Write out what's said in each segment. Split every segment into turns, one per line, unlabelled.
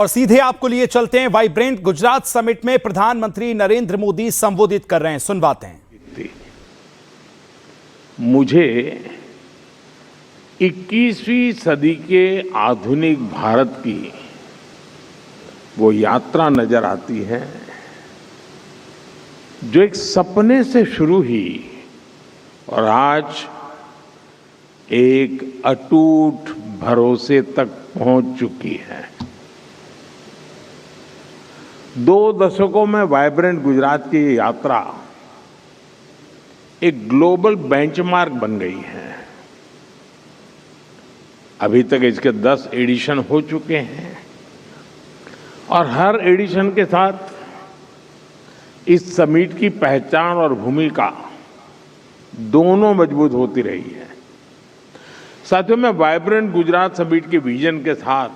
और सीधे आपको लिए चलते हैं वाइब्रेंट गुजरात समिट में प्रधानमंत्री नरेंद्र मोदी संबोधित कर रहे हैं। सुनवाते हैं।
मुझे 21वीं सदी के आधुनिक भारत की वो यात्रा नजर आती है जो एक सपने से शुरू हुई और आज एक अटूट भरोसे तक पहुंच चुकी है। 2 दशकों में वाइब्रेंट गुजरात की ये यात्रा एक ग्लोबल बेंचमार्क बन गई है। अभी तक इसके 10 एडिशन हो चुके हैं और हर एडिशन के साथ इस समिट की पहचान और भूमिका दोनों मजबूत होती रही है। साथियों, मैं वाइब्रेंट गुजरात समिट के विजन के साथ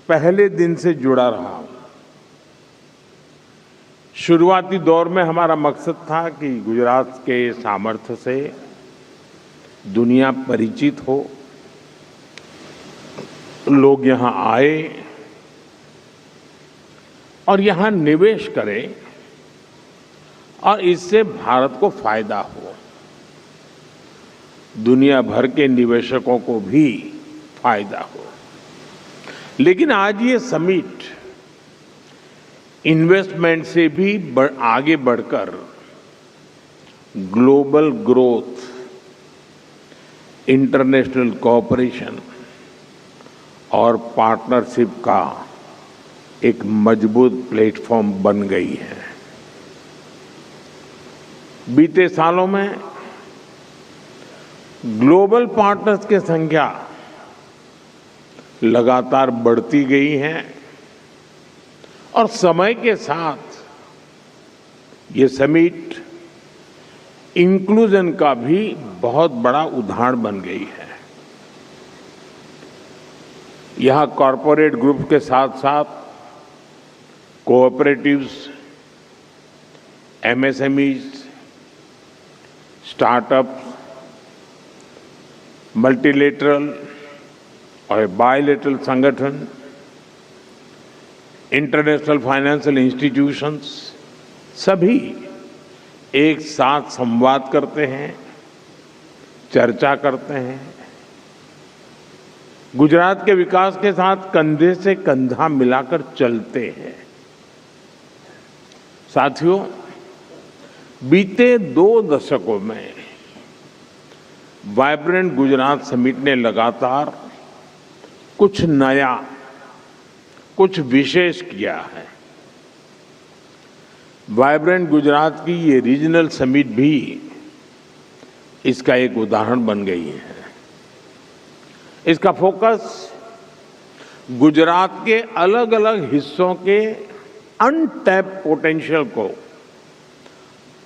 पहले दिन से जुड़ा रहा हूं। शुरुआती दौर में हमारा मकसद था कि गुजरात के सामर्थ्य से दुनिया परिचित हो, लोग यहां आए और यहां निवेश करें और इससे भारत को फायदा हो, दुनिया भर के निवेशकों को भी फायदा हो। लेकिन आज ये समिट इन्वेस्टमेंट से भी आगे बढ़कर ग्लोबल ग्रोथ, इंटरनेशनल कोऑपरेशन और पार्टनरशिप का एक मजबूत प्लेटफॉर्म बन गई है। बीते सालों में ग्लोबल पार्टनर्स की संख्या लगातार बढ़ती गई है और समय के साथ ये समिट इंक्लूजन का भी बहुत बड़ा उदाहरण बन गई है। यहां कॉरपोरेट ग्रुप के साथ साथ कोऑपरेटिव्स, एमएसएमईज, स्टार्टअप्स, मल्टीलेटरल और बायलेटरल संगठन, इंटरनेशनल फाइनेंशियल इंस्टीट्यूशंस सभी एक साथ संवाद करते हैं, चर्चा करते हैं, गुजरात के विकास के साथ कंधे से कंधा मिलाकर चलते हैं। साथियों, बीते 2 दशकों में वाइब्रेंट गुजरात समिट ने लगातार कुछ नया, कुछ विशेष किया है। वाइब्रेंट गुजरात की ये रीजनल समिट भी इसका एक उदाहरण बन गई है। इसका फोकस गुजरात के अलग अलग हिस्सों के अनटैप पोटेंशियल को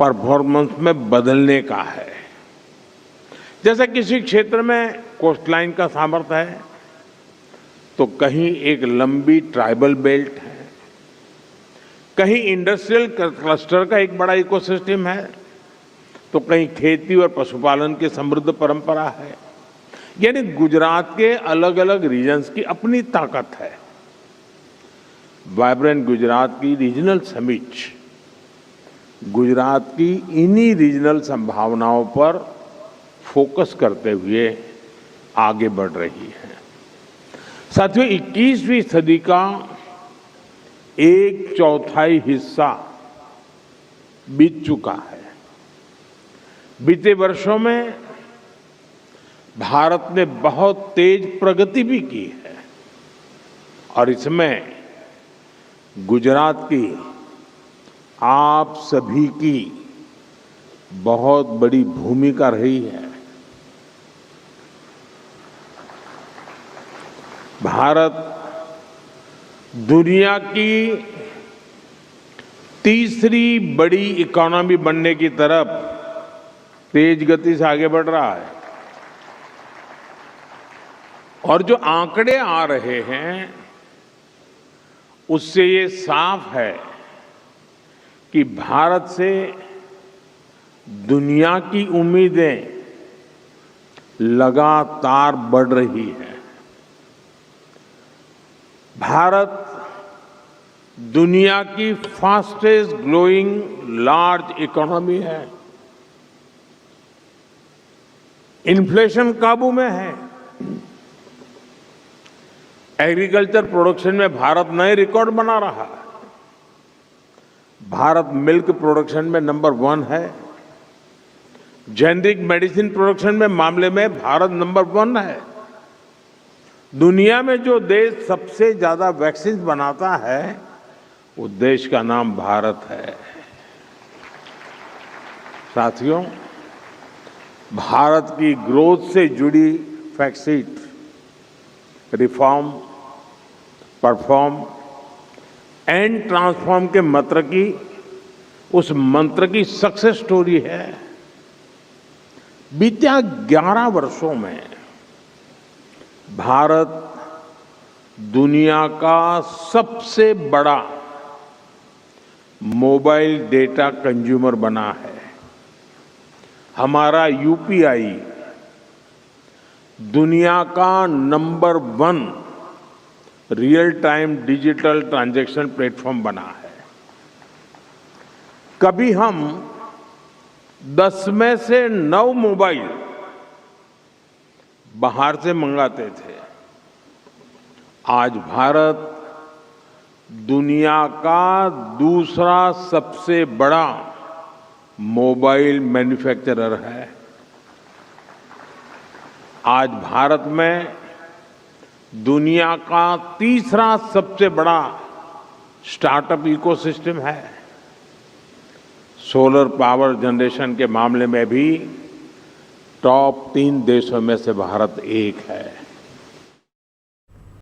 परफॉर्मेंस में बदलने का है। जैसे किसी क्षेत्र में कोस्टलाइन का सामर्थ्य है तो कहीं एक लंबी ट्राइबल बेल्ट है, कहीं इंडस्ट्रियल क्लस्टर का एक बड़ा इकोसिस्टम है, तो कहीं खेती और पशुपालन की समृद्ध परंपरा है। यानी गुजरात के अलग अलग रीजन्स की अपनी ताकत है। वाइब्रेंट गुजरात की रीजनल समिट गुजरात की इन्हीं रीजनल संभावनाओं पर फोकस करते हुए आगे बढ़ रही है। साथियों, 21वीं सदी का 1/4 हिस्सा बीत चुका है। बीते वर्षों में भारत ने बहुत तेज प्रगति भी की है और इसमें गुजरात की, आप सभी की बहुत बड़ी भूमिका रही है। भारत दुनिया की तीसरी बड़ी इकोनॉमी बनने की तरफ तेज गति से आगे बढ़ रहा है और जो आंकड़े आ रहे हैं उससे ये साफ है कि भारत से दुनिया की उम्मीदें लगातार बढ़ रही है। भारत दुनिया की फास्टेस्ट ग्रोइंग लार्ज इकोनॉमी है। इन्फ्लेशन काबू में है। एग्रीकल्चर प्रोडक्शन में भारत नए रिकॉर्ड बना रहा है। भारत मिल्क प्रोडक्शन में नंबर 1 है। जेनेरिक मेडिसिन प्रोडक्शन में मामले में भारत नंबर 1 है। दुनिया में जो देश सबसे ज्यादा वैक्सीन बनाता है वो देश का नाम भारत है। साथियों, भारत की ग्रोथ से जुड़ी fact, reform, perform and transform के उस मंत्र की सक्सेस स्टोरी है। बीते 11 वर्षों में भारत दुनिया का सबसे बड़ा मोबाइल डेटा कंज्यूमर बना है। हमारा यूपीआई दुनिया का number 1 real time digital transaction platform बना है। कभी हम 10 में से 9 मोबाइल बाहर से मंगाते थे। आज भारत दुनिया का दूसरा सबसे बड़ा मोबाइल मैन्युफैक्चरर है। आज भारत में दुनिया का तीसरा सबसे बड़ा स्टार्टअप इकोसिस्टम है। सोलर पावर जनरेशन के मामले में भी टॉप 3 देशों में से भारत एक है।